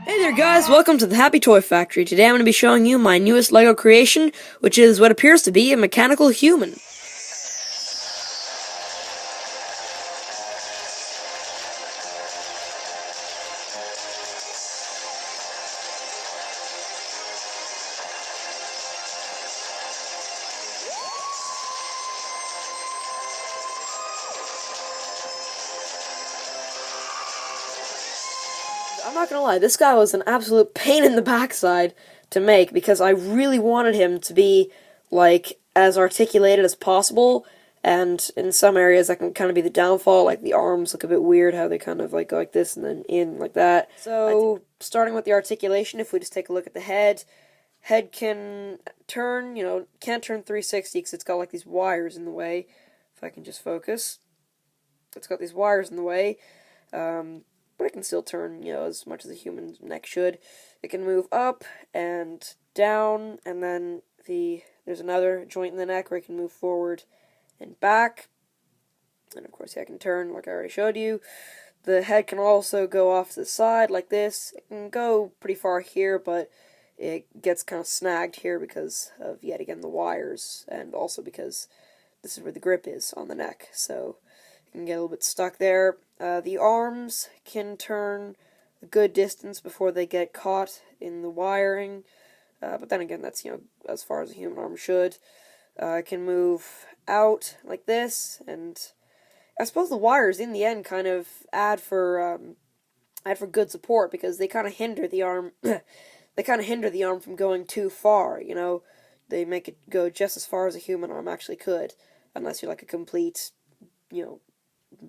Hey there guys, welcome to the Happy Toy Factory. Today I'm going to be showing you my newest LEGO creation, which is what appears to be a mechanical human. I'm not gonna lie, this guy was an absolute pain in the backside to make because I really wanted him to be, like, as articulated as possible, and in some areas that can kind of be the downfall, like the arms look a bit weird, how they kind of like go like this and then in like that. So, starting with the articulation, if we just take a look at the head can turn, can't turn 360 because it's got like these wires in the way. If I can just focus, it's got these wires in the way. But it can still turn, as much as a human neck should. It can move up and down, and then there's another joint in the neck where it can move forward and back. And of course, it can turn, like I already showed you. The head can also go off to the side like this. It can go pretty far here, but it gets kind of snagged here because of, yet again, the wires, and also because this is where the grip is on the neck, so you can get a little bit stuck there. The arms can turn a good distance before they get caught in the wiring, but then again, that's, as far as a human arm should. It can move out like this, and I suppose the wires in the end kind of add for good support because they kind of hinder the arm. They kind of hinder the arm from going too far. They make it go just as far as a human arm actually could, unless you're like a complete,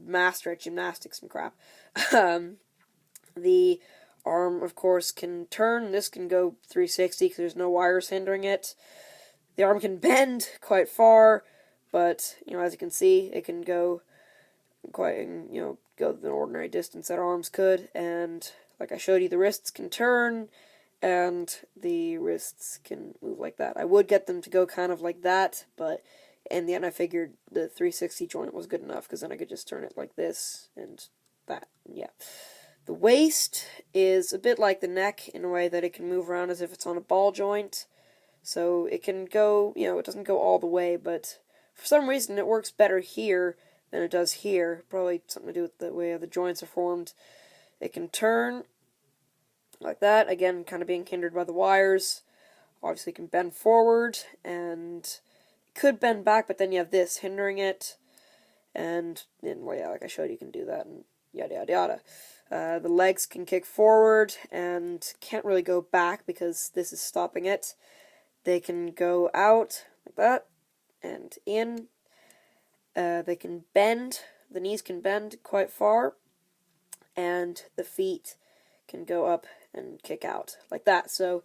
master at gymnastics and crap. The arm, of course, can turn. This can go 360 because there's no wires hindering it. The arm can bend quite far, but, as you can see, it can go quite, go the ordinary distance that arms could. And like I showed you, the wrists can turn, and the wrists can move like that. I would get them to go kind of like that, but in the end I figured the 360 joint was good enough because then I could just turn it like this and that. Yeah. The waist is a bit like the neck in a way that it can move around as if it's on a ball joint. So it can go, it doesn't go all the way, but for some reason it works better here than it does here. Probably something to do with the way the joints are formed. It can turn like that, again, kind of being hindered by the wires. Obviously, it can bend forward, and it could bend back, but then you have this hindering it, and well, yeah, like I showed you, can do that, and yada yada yada. The legs can kick forward, and can't really go back because this is stopping it. They can go out, like that, and in. They can bend, the knees can bend quite far, and the feet can go up and kick out like that. So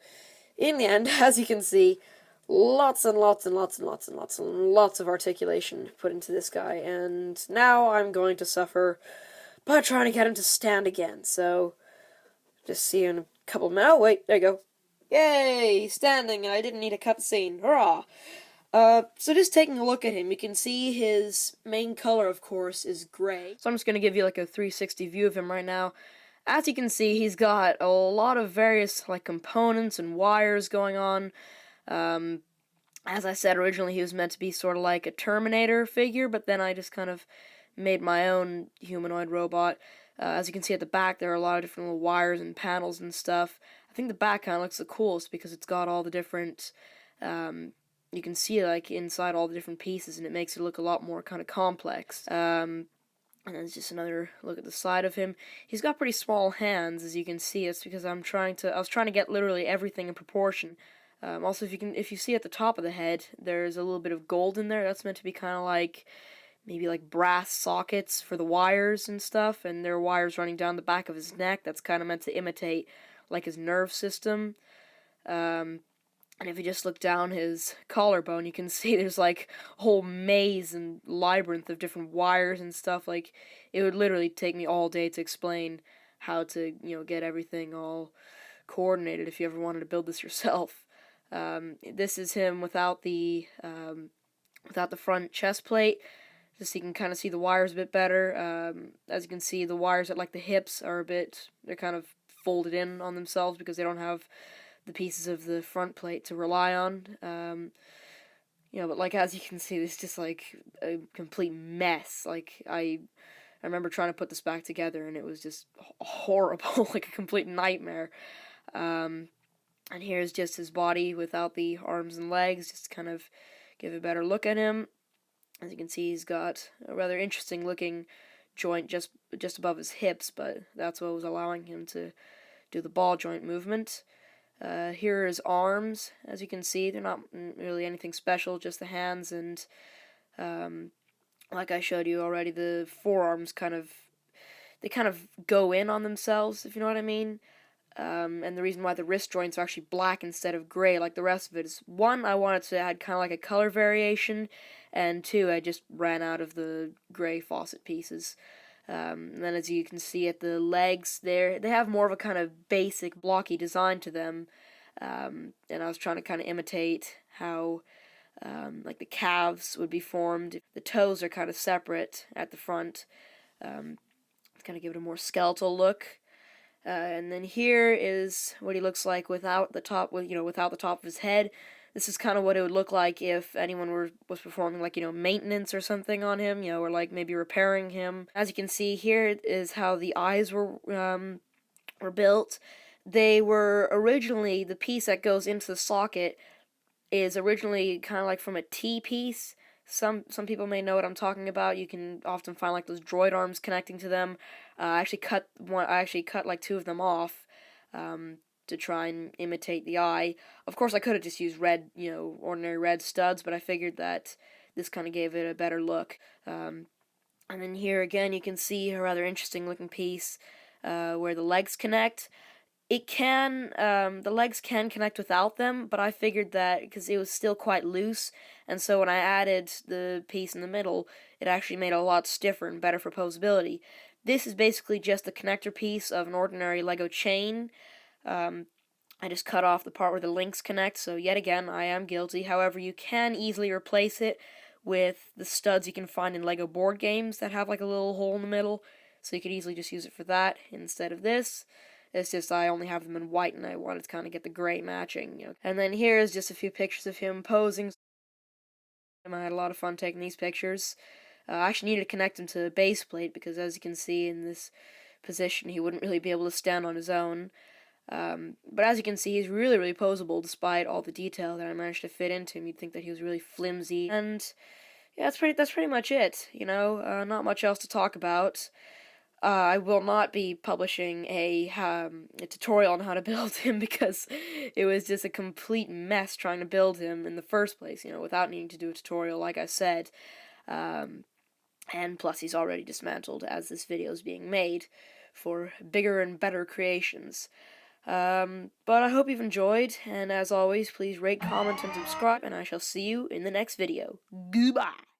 in the end, as you can see, lots and lots and lots and lots and lots and lots of articulation put into this guy, and now I'm going to suffer by trying to get him to stand again. So just see you in a couple of minutes. Oh wait, there you go. Yay, he's standing, and I didn't need to cut the scene. Hurrah! So just taking a look at him, you can see his main color, of course, is gray. So I'm just going to give you like a 360 view of him right now. As you can see, he's got a lot of various like components and wires going on. As I said originally, he was meant to be sort of like a Terminator figure, but then I just kind of made my own humanoid robot. As you can see at the back, there are a lot of different little wires and panels and stuff. I think the back kind of looks the coolest because it's got all the different, you can see like inside all the different pieces, and it makes it look a lot more kind of complex. And then just another look at the side of him. He's got pretty small hands, as you can see. It's because I was trying to get literally everything in proportion. Also, if you see at the top of the head, there's a little bit of gold in there. That's meant to be kind of like, maybe like brass sockets for the wires and stuff. And there are wires running down the back of his neck. That's kind of meant to imitate like his nerve system. And if you just look down his collarbone, you can see there's like a whole maze and labyrinth of different wires and stuff. Like, it would literally take me all day to explain how to, get everything all coordinated if you ever wanted to build this yourself. This is him without the front chest plate, just so you can kind of see the wires a bit better. As you can see, the wires at like the hips are they're kind of folded in on themselves because they don't have the pieces of the front plate to rely on. But like as you can see, it's just like a complete mess. Like I remember trying to put this back together, and it was just horrible, like a complete nightmare. And here's just his body without the arms and legs, just to kind of give a better look at him. As you can see, he's got a rather interesting looking joint just above his hips, but that's what was allowing him to do the ball joint movement. Here are his arms. As you can see, they're not really anything special, just the hands, and like I showed you already, the forearms kind of go in on themselves, if you know what I mean. And the reason why the wrist joints are actually black instead of gray like the rest of it is, one, I wanted to add kind of like a color variation, and two, I just ran out of the gray faucet pieces. And then as you can see at the legs there, they have more of a kind of basic blocky design to them, and I was trying to kind of imitate how like the calves would be formed. The toes are kind of separate at the front, to kind of give it a more skeletal look. And then here is what he looks like without the top, without the top of his head. This is kind of what it would look like if anyone was performing, like, maintenance or something on him, or like maybe repairing him. As you can see, here is how the eyes were built. They were originally, the piece that goes into the socket is originally kind of like from a T-piece. Some people may know what I'm talking about. You can often find like those droid arms connecting to them. I actually cut like two of them off to try and imitate the eye. Of course, I could have just used red, ordinary red studs, but I figured that this kind of gave it a better look. And then here again, you can see a rather interesting looking piece where the legs connect. The legs can connect without them, but I figured that because it was still quite loose, and so when I added the piece in the middle, it actually made it a lot stiffer and better for posability. This is basically just the connector piece of an ordinary Lego chain. I just cut off the part where the links connect, so yet again, I am guilty. However, you can easily replace it with the studs you can find in Lego board games that have like a little hole in the middle, so you could easily just use it for that instead of this. It's just I only have them in white, and I wanted to kind of get the gray matching, And then here is just a few pictures of him posing. I had a lot of fun taking these pictures. I actually needed to connect him to the base plate because, as you can see in this position, he wouldn't really be able to stand on his own. But as you can see, he's really, really posable despite all the detail that I managed to fit into him. You'd think that he was really flimsy, and yeah, that's pretty much it. Not much else to talk about. I will not be publishing a tutorial on how to build him because it was just a complete mess trying to build him in the first place, without needing to do a tutorial, like I said. And plus, he's already dismantled as this video is being made for bigger and better creations. But I hope you've enjoyed, and as always, please rate, comment, and subscribe, and I shall see you in the next video. Goodbye!